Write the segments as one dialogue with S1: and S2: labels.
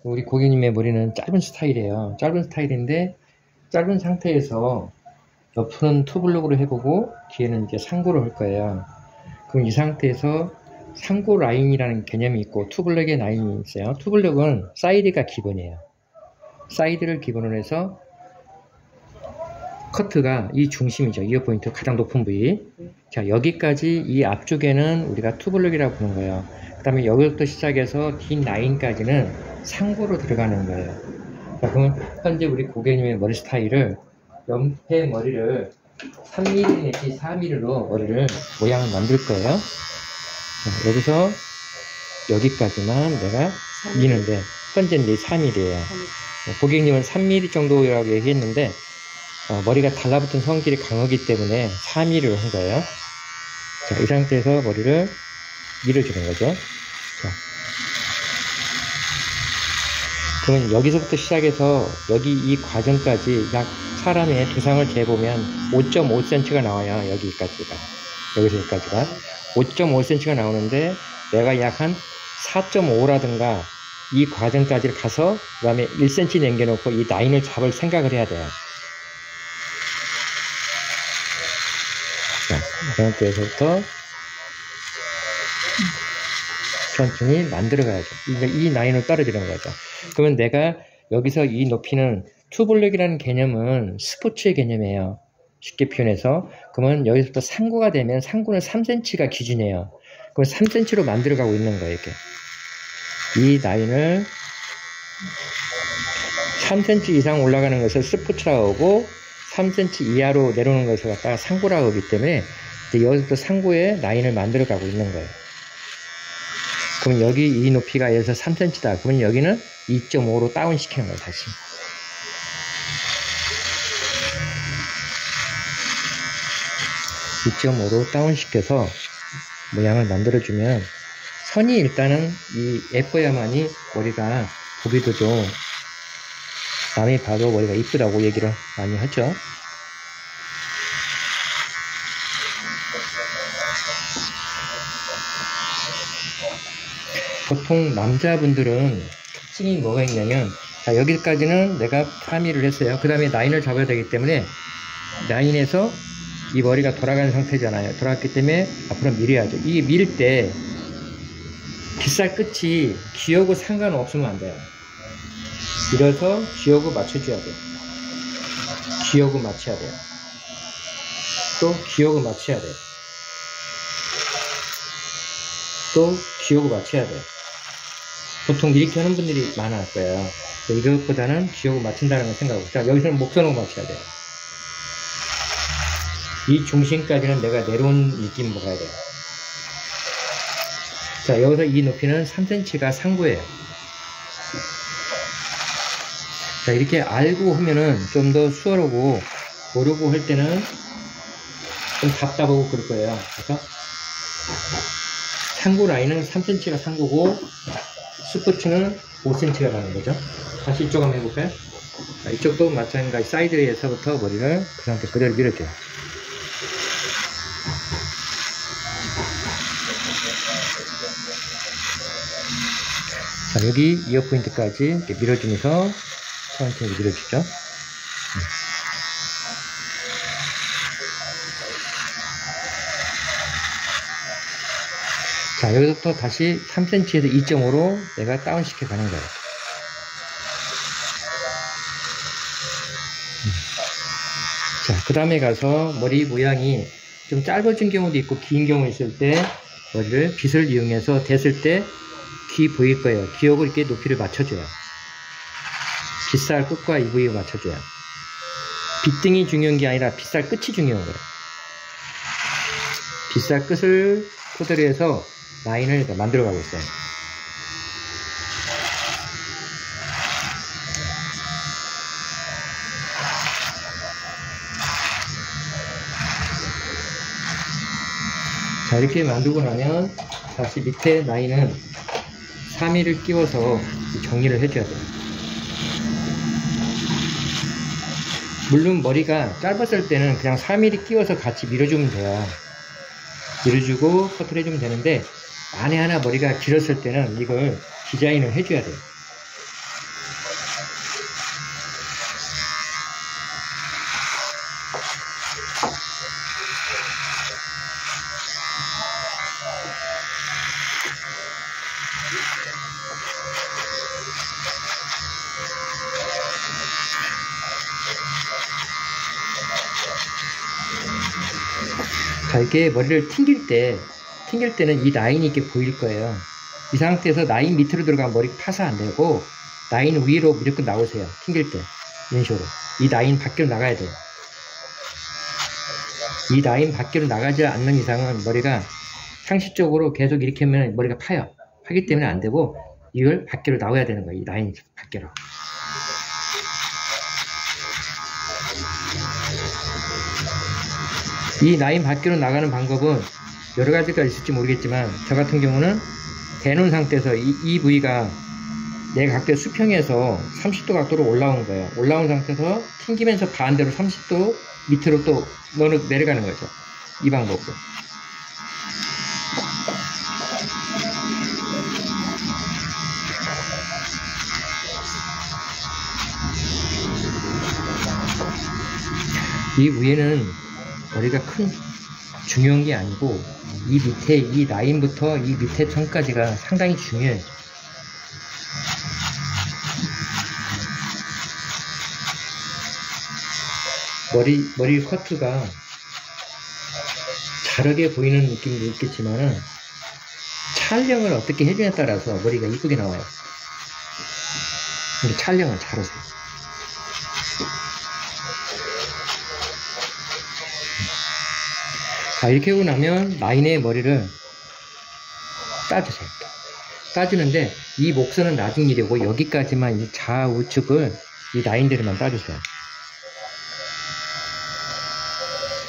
S1: 우리 고객님의 머리는 짧은 스타일이에요. 짧은 스타일인데 짧은 상태에서 옆은 투블럭으로 해보고 뒤에는 이제 상고로 할 거예요. 그럼 이 상태에서 상고 라인이라는 개념이 있고 투블럭의 라인이 있어요. 투블럭은 사이드가 기본이에요. 사이드를 기본으로 해서 커트가 이 중심이죠. 이어 포인트 가장 높은 부위. 자, 여기까지 이 앞쪽에는 우리가 투블럭이라고 부르는 거예요. 그 다음에 여기부터 시작해서 뒷 라인까지는 상고로 들어가는 거예요. 자, 그러면 현재 우리 고객님의 머리 스타일을 옆에 머리를 3mm 내지 4mm로 머리를 모양을 만들 거예요. 자, 여기서 여기까지만 내가 미는데 현재 이제 4mm예요. 고객님은 3mm 정도라고 얘기했는데 머리가 달라붙은 성질이 강하기 때문에 4mm로 한 거예요. 자, 이 상태에서 머리를 밀어주는 거죠. 자, 그러면 여기서부터 시작해서 여기 이 과정까지 약 사람의 두상을 재보면 5.5cm가 나와요. 여기까지가. 여기서 여기까지가 5.5cm가 나오는데 내가 약 한 4.5라든가 이 과정까지를 가서 그 다음에 1cm 남겨놓고 이 라인을 잡을 생각을 해야 돼요. 자, 이 상태에서부터 천천히 만들어 가야죠. 이 라인을 떨어지는 거죠. 그러면 내가 여기서 이 높이는 투블럭이라는 개념은 스포츠의 개념이에요. 쉽게 표현해서. 그러면 여기서부터 상고가 되면 상고는 3cm가 기준이에요. 그럼 3cm로 만들어 가고 있는 거예요. 이렇게. 이 라인을 3cm 이상 올라가는 것을 스포츠라고 하고 3cm 이하로 내려오는 것을 갖다가 상고라고 하기 때문에 이제 여기서부터 상고의 라인을 만들어 가고 있는 거예요. 그럼 여기 이 높이가 예를 들어서 3cm다. 그러면 여기는 2.5로 다운 시키는 거예요. 다시. (2.5로) 다운 시켜서 모양을 만들어주면 선이 일단은 예뻐야만이 머리가 보기도 좀 남이 봐도 머리가 이쁘다고 얘기를 많이 하죠. 보통 남자분들은 특징이 뭐가 있냐면, 자, 여기까지는 내가 3mm를 했어요. 그 다음에 라인을 잡아야 되기 때문에 라인에서 이 머리가 돌아가는 상태잖아요. 돌아갔기 때문에 앞으로 밀어야죠. 이게 밀 때 빗살 끝이 귀하고 상관없으면 안 돼요. 밀어서 귀하고 맞춰줘야 돼요. 귀하고 맞춰야 돼요. 또 귀하고 맞춰야 돼요. 또 귀하고 맞춰야 돼요. 보통 이렇게 하는 분들이 많을 거예요. 이것보다는 귀하고 맞춘다는 걸 생각하고, 자, 여기서는 목선으로 맞춰야 돼요. 이 중심까지는 내가 내려온 느낌 먹어야 돼요. 자, 여기서 이 높이는 3cm가 상고예요. 자, 이렇게 알고 하면은 좀 더 수월하고, 모르고 할 때는 좀 답답하고 그럴 거예요. 그래서 상고 라인은 3cm가 상고고 스포츠는 5cm가 가는 거죠. 다시 이쪽 한번 해볼까요? 자, 이쪽도 마찬가지 사이드에서부터 머리를 그 상태 그대로 밀어줘요. 자, 여기 이어 포인트까지 이렇게 밀어주면서 천천히 밀어주죠. 자, 여기서부터 다시 3cm에서 2.5로 내가 다운시켜 가는 거예요. 자, 그 다음에 가서 머리 모양이 좀 짧아진 경우도 있고 긴 경우 있을 때 머리를 빗을 이용해서 댔을 때 귀 보일 거예요. 귀하고 이렇게 높이를 맞춰줘요. 빗살 끝과 이 부위를 맞춰줘요. 빗등이 중요한 게 아니라 빗살 끝이 중요한 거예요. 빗살 끝을 토대로 해서 라인을 만들어 가고 있어요. 자, 이렇게 만들고 나면 다시 밑에 라인은 3mm를 끼워서 정리를 해줘야 돼요. 물론 머리가 짧았을 때는 그냥 3mm 끼워서 같이 밀어주면 돼요. 밀어주고 커트를 해주면 되는데, 만에 하나 머리가 길었을 때는 이걸 디자인을 해줘야 돼요. 자, 이렇게 머리를 튕길 때는 이 라인이 이렇게 보일 거예요. 이 상태에서 라인 밑으로 들어가면 머리 파서 안 되고, 라인 위로 무조건 나오세요. 튕길 때. 이런 식으로. 이 라인 밖으로 나가야 돼요. 이 라인 밖으로 나가지 않는 이상은 머리가 상식적으로 계속 이렇게 하면 머리가 파요. 파기 때문에 안 되고, 이걸 밖으로 나와야 되는 거예요. 이 라인 밖으로. 이 라인 밖으로 나가는 방법은 여러 가지가 있을지 모르겠지만, 저 같은 경우는 대놓은 상태에서 이 부위가 내 각도의 수평에서 30도 각도로 올라온 거예요. 올라온 상태에서 튕기면서 반대로 30도 밑으로 또 내려가는 거죠. 이 방법으로. 이 위에는 머리가 중요한 게 아니고, 이 밑에, 이 라인부터 이 밑에 선까지가 상당히 중요해요. 머리 커트가 자르게 보이는 느낌도 있겠지만은, 촬영을 어떻게 해주냐에 따라서 머리가 이쁘게 나와요. 근데 촬영을 잘하세요. 자, 이렇게 하고 나면 라인의 머리를 따주세요. 따주는데 이 목선은 나중 일이고, 여기까지만 이 좌우측을 이 라인들만 따주세요.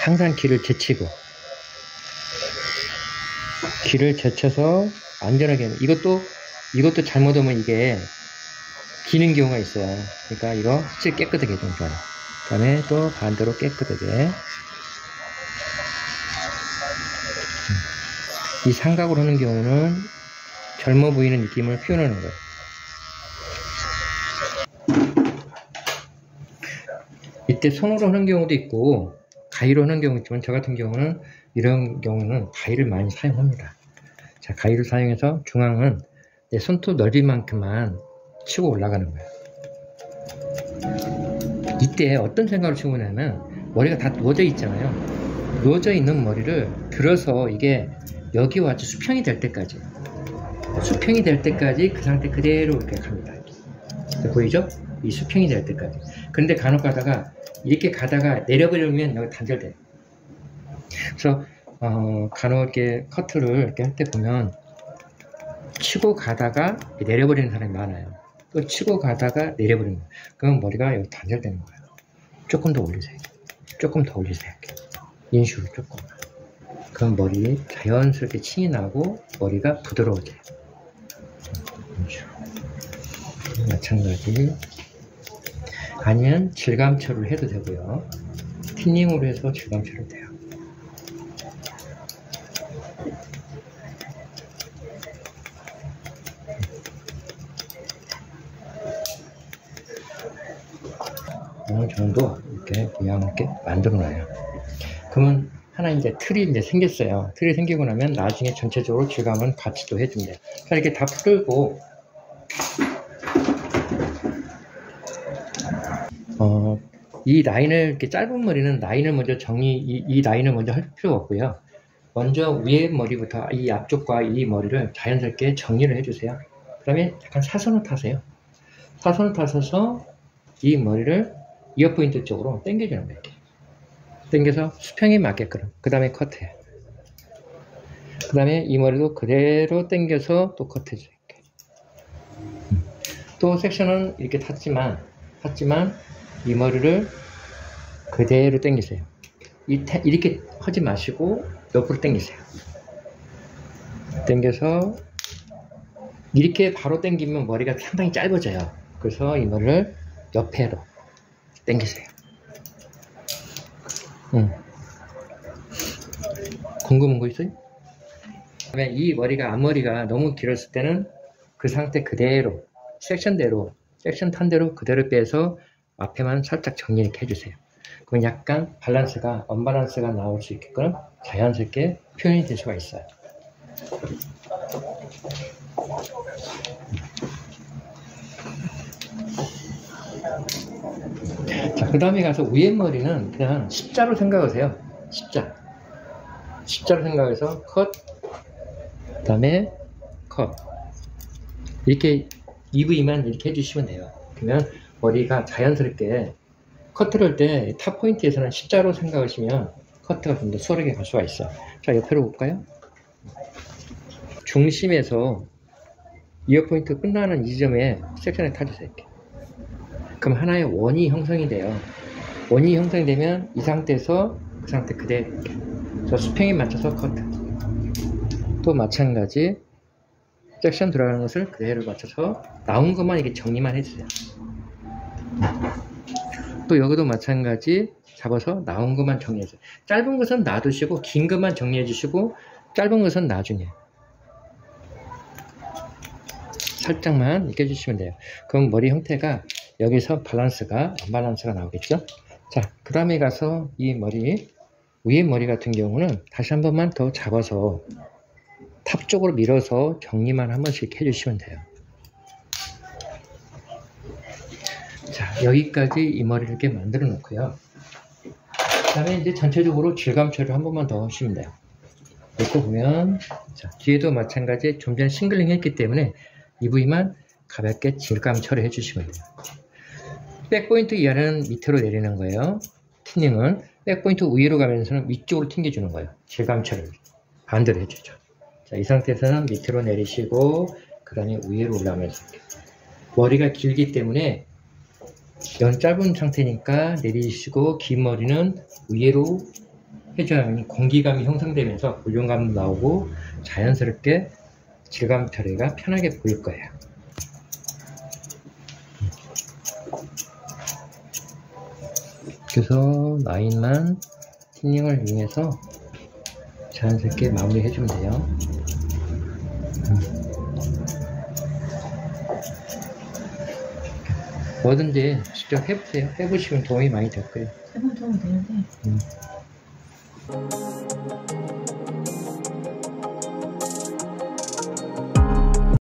S1: 항상 길을 제치고, 길을 제쳐서 안전하게. 이것도 잘못하면 이게 기는 경우가 있어요. 그러니까 이거 실제 깨끗하게 해주면 좋아요. 그 다음에 또 반대로 깨끗하게. 이 삼각으로 하는 경우는 젊어 보이는 느낌을 표현하는 거예요. 이때 손으로 하는 경우도 있고 가위로 하는 경우도 있지만, 저 같은 경우는 이런 경우는 가위를 많이 사용합니다. 자, 가위를 사용해서 중앙은 내 손톱 넓이만큼만 치고 올라가는 거예요. 이때 어떤 생각을 치고 오냐면, 머리가 다 누워져 있잖아요. 누워져 있는 머리를 들어서 이게 여기 와서 수평이 될 때까지 그 상태 그대로 이렇게 갑니다. 보이죠? 이 수평이 될 때까지. 그런데 간혹 가다가 이렇게 가다가 내려버리면 여기 단절돼요. 그래서 간혹 이렇게 커트를 이렇게 할 때 보면 치고 가다가 내려버리는 사람이 많아요. 또 치고 가다가 내려버리는 거예요. 그럼 머리가 여기 단절되는 거예요. 조금 더 올리세요. 조금 더 올리세요. 인식으로 조금. 그럼 머리 자연스럽게 층이 나고 머리가 부드러워져요. 마찬가지. 아니면 질감처를 해도 되고요. 틴닝으로 해서 질감처를 돼요. 어느 정도 이렇게 모양 있게 만들어 놔요. 그러면 하나 이제 틀이 이제 생겼어요. 틀이 생기고 나면 나중에 전체적으로 질감은 같이 또 해줍니다. 자, 이렇게 다 풀고, 이 라인을, 이렇게 짧은 머리는 라인을 먼저 이 라인을 먼저 할 필요가 없고요. 먼저 위에 머리부터 이 앞쪽과 이 머리를 자연스럽게 정리를 해주세요. 그 다음에 약간 사선을 타세요. 사선을 타셔서 이 머리를 이어 포인트 쪽으로 당겨주는 거예요. 당겨서 수평에 맞게끔. 그 다음에 커트해요. 그 다음에 이 머리도 그대로 당겨서 또 커트해줘요. 또 섹션은 이렇게 탔지만 이 머리를 그대로 당기세요. 이렇게 하지 마시고 옆으로 당기세요. 당겨서 이렇게 바로 당기면 머리가 상당히 짧아져요. 그래서 이 머리를 옆에로 당기세요. 궁금한 거 있어요? 그다음에 이 머리가 앞머리가 너무 길었을 때는 그 상태 그대로 섹션 탄 대로 그대로 빼서 앞에만 살짝 정리 이렇게 해주세요. 그럼 약간 밸런스가 언밸런스가 나올 수 있게끔 자연스럽게 표현이 될 수가 있어요. 자, 그 다음에 가서 위에 머리는 그냥 십자로 생각하세요. 십자. 십자로 생각해서 컷, 그 다음에 컷. 이렇게 EV만 이렇게 해주시면 돼요. 그러면 머리가 자연스럽게 커트를 할 때 탑 포인트에서는 십자로 생각하시면 커트가 좀 더 수월하게 갈 수가 있어요. 자, 옆으로 볼까요? 중심에서 이어 포인트 끝나는 이 지점에 섹션에 타주세요. 이렇게. 그럼 하나의 원이 형성이 돼요. 원이 형성이 되면 이 상태에서 그 상태 그대로 이렇게. 저 수평에 맞춰서 커트. 또 마찬가지 섹션 들어가는 것을 그대로 맞춰서 나온 것만 이렇게 정리만 해주세요. 또 여기도 마찬가지 잡아서 나온 것만 정리해주세요. 짧은 것은 놔두시고 긴 것만 정리해 주시고 짧은 것은 나중에 살짝만 이렇게 해주시면 돼요. 그럼 머리 형태가 여기서 밸런스가 언밸런스가 나오겠죠. 자, 그 다음에 가서 이 머리 위에 머리 같은 경우는 다시 한 번만 더 잡아서 탑 쪽으로 밀어서 정리만 한 번씩 해주시면 돼요. 자, 여기까지 이 머리를 이렇게 만들어 놓고요. 그 다음에 이제 전체적으로 질감 처리를 한 번만 더 하시면 돼요. 이렇게 보면, 자, 뒤에도 마찬가지 좀 전에 싱글링 했기 때문에 이 부위만 가볍게 질감 처리 해주시면 돼요. 백포인트 이하는 밑으로 내리는 거예요. 튜닝은 백포인트 위로 가면서는 위쪽으로 튕겨주는 거예요. 질감 처리를 반대로 해주죠. 자, 이 상태에서는 밑으로 내리시고 그 다음에 위로 올라오면서 이렇게. 머리가 길기 때문에 이건 짧은 상태니까 내리시고 긴 머리는 위로 해줘야만 공기감이 형성되면서 볼륨감도 나오고 자연스럽게 질감 처리가 편하게 보일 거예요. 그래서 라인만 튜닝을 이용해서 자연스럽게 마무리 해주면 돼요. 뭐든지 직접 해보세요. 해보시면 도움이 많이 될 거예요.
S2: 해보면 도움이 되는데.